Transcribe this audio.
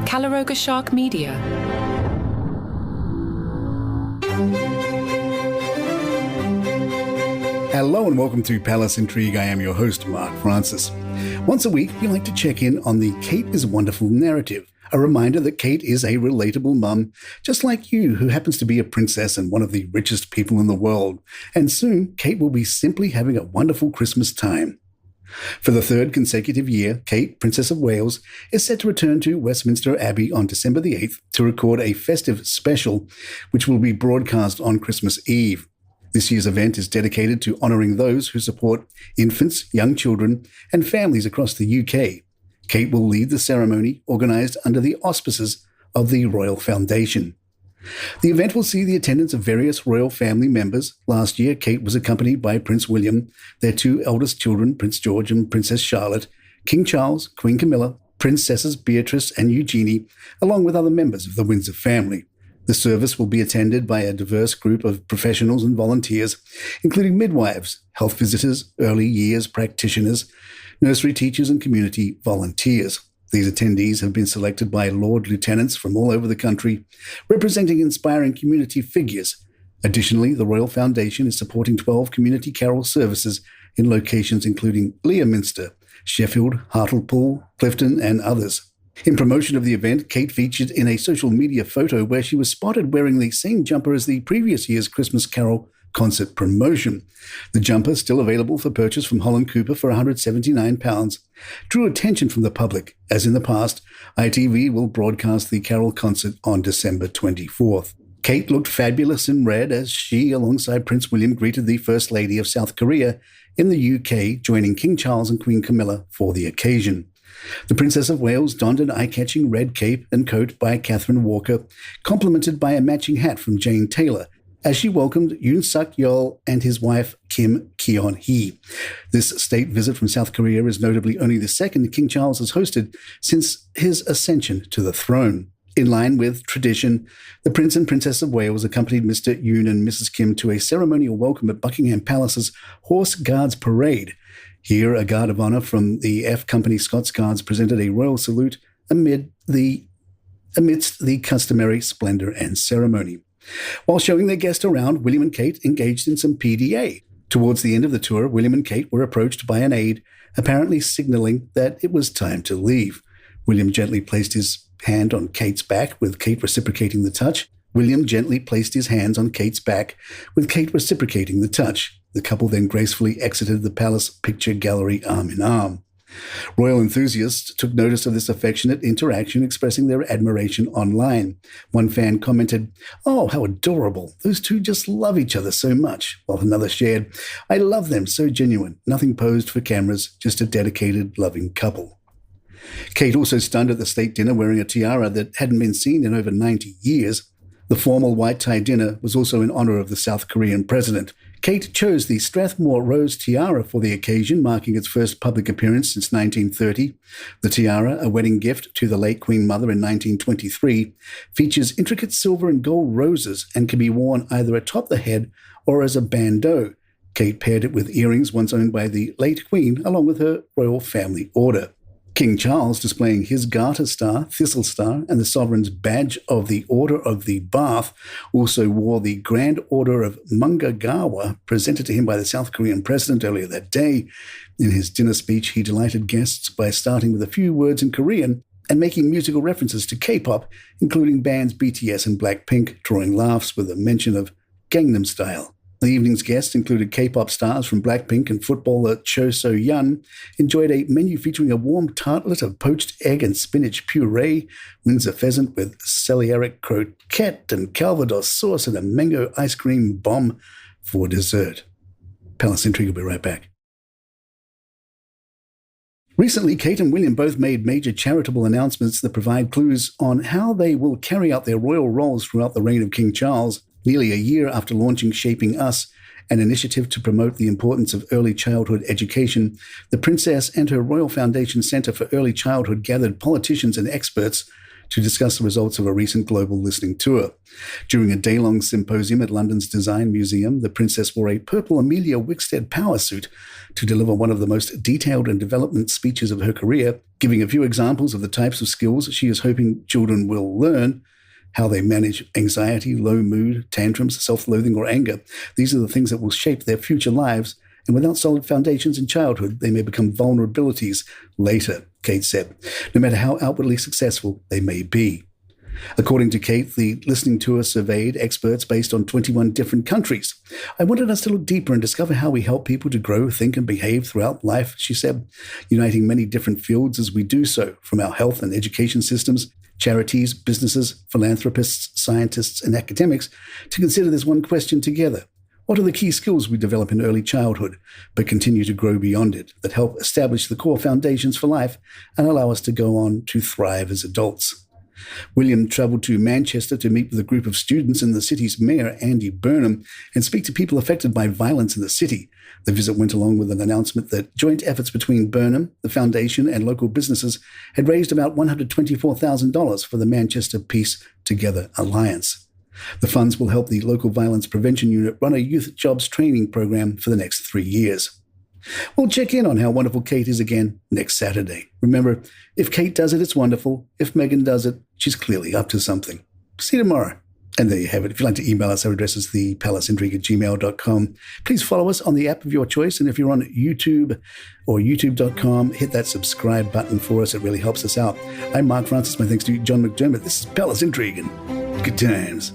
Calaroga Shark Media. Hello and welcome to Palace Intrigue. I am your host, Mark Francis. Once a week, we like to check in on the Kate is Wonderful narrative. A reminder that Kate is a relatable mum, just like you, who happens to be a princess and one of the richest people in the world. And soon, Kate will be simply having a wonderful Christmas time. For the third consecutive year, Kate, Princess of Wales, is set to return to Westminster Abbey on December the 8th to record a festive special, which will be broadcast on Christmas Eve. This year's event is dedicated to honouring those who support infants, young children, and families across the UK. Kate will lead the ceremony, organised under the auspices of the Royal Foundation. The event will see the attendance of various royal family members. Last year, Kate was accompanied by Prince William, their two eldest children, Prince George and Princess Charlotte, King Charles, Queen Camilla, Princesses Beatrice and Eugenie, along with other members of the Windsor family. The service will be attended by a diverse group of professionals and volunteers, including midwives, health visitors, early years practitioners, nursery teachers and community volunteers. These attendees have been selected by Lord Lieutenants from all over the country, representing inspiring community figures. Additionally, the Royal Foundation is supporting 12 community carol services in locations including Leominster, Sheffield, Hartlepool, Clifton and others. In promotion of the event, Kate featured in a social media photo where she was spotted wearing the same jumper as the previous year's Christmas Carol concert promotion. The jumper, still available for purchase from Holland Cooper for £179, drew attention from the public. As in the past, ITV will broadcast the Carol concert on December 24th. Kate looked fabulous in red as she, alongside Prince William, greeted the First Lady of South Korea in the UK, joining King Charles and Queen Camilla for the occasion. The Princess of Wales donned an eye-catching red cape and coat by Catherine Walker, complemented by a matching hat from Jane Taylor, as she welcomed Yoon Suk-yeol and his wife Kim Keon-hee. This state visit from South Korea is notably only the second King Charles has hosted since his ascension to the throne. In line with tradition, the Prince and Princess of Wales accompanied Mr. Yoon and Mrs. Kim to a ceremonial welcome at Buckingham Palace's Horse Guards Parade. Here, a guard of honour from the F Company Scots Guards presented a royal salute amidst the customary splendour and ceremony. While showing their guest around, William and Kate engaged in some PDA. Towards the end of the tour, William and Kate were approached by an aide, apparently signalling that it was time to leave. William gently placed his hand on Kate's back, with Kate reciprocating the touch. William gently placed his hands on Kate's back, with Kate reciprocating the touch. The couple then gracefully exited the palace picture gallery arm in arm. Royal enthusiasts took notice of this affectionate interaction, expressing their admiration online. One fan commented, "Oh, how adorable. Those two just love each other so much," while another shared, "I love them, so genuine. Nothing posed for cameras, just a dedicated, loving couple." Kate also stunned at the state dinner wearing a tiara that hadn't been seen in over 90 years. The formal white tie dinner was also in honour of the South Korean president. Kate chose the Strathmore Rose tiara for the occasion, marking its first public appearance since 1930. The tiara, a wedding gift to the late Queen Mother in 1923, features intricate silver and gold roses and can be worn either atop the head or as a bandeau. Kate paired it with earrings once owned by the late Queen, along with her royal family order. King Charles, displaying his Garter Star, Thistle Star, and the sovereign's badge of the Order of the Bath, also wore the Grand Order of Mungagawa, presented to him by the South Korean president earlier that day. In his dinner speech, he delighted guests by starting with a few words in Korean and making musical references to K-pop, including bands BTS and Blackpink, drawing laughs with a mention of Gangnam Style. The evening's guests included K-pop stars from Blackpink and footballer Cho So-yun, enjoyed a menu featuring a warm tartlet of poached egg and spinach puree, Windsor pheasant with celeriac croquette and Calvados sauce, and a mango ice cream bomb for dessert. Palace Intrigue will be right back. Recently, Kate and William both made major charitable announcements that provide clues on how they will carry out their royal roles throughout the reign of King Charles. Nearly a year after launching Shaping Us, an initiative to promote the importance of early childhood education, the Princess and her Royal Foundation Centre for Early Childhood gathered politicians and experts to discuss the results of a recent global listening tour. During a day-long symposium at London's Design Museum, the princess wore a purple Amelia Wickstead power suit to deliver one of the most detailed and development speeches of her career, giving a few examples of the types of skills she is hoping children will learn, how they manage anxiety, low mood, tantrums, self-loathing, or anger. These are the things that will shape their future lives, and without solid foundations in childhood, they may become vulnerabilities later, Kate said, no matter how outwardly successful they may be. According to Kate, the listening tour surveyed experts based on 21 different countries. I wanted us to look deeper and discover how we help people to grow, think, and behave throughout life, she said, uniting many different fields as we do so, from our health and education systems, charities, businesses, philanthropists, scientists, and academics, to consider this one question together. What are the key skills we develop in early childhood, but continue to grow beyond it, that help establish the core foundations for life and allow us to go on to thrive as adults? William travelled to Manchester to meet with a group of students and the city's mayor, Andy Burnham, and speak to people affected by violence in the city. The visit went along with an announcement that joint efforts between Burnham, the foundation, and local businesses had raised about $124,000 for the Manchester Peace Together Alliance. The funds will help the local violence prevention unit run a youth jobs training program for the next 3 years. We'll check in on how wonderful Kate is again next Saturday. Remember, if Kate does it, it's wonderful. If Meghan does it, she's clearly up to something. See you tomorrow. And there you have it. If you'd like to email us, our address is thepalaceintrigue@gmail.com. Please follow us on the app of your choice. And if you're on YouTube or youtube.com, hit that subscribe button for us. It really helps us out. I'm Mark Francis. My thanks to John McDermott. This is Palace Intrigue, and good times.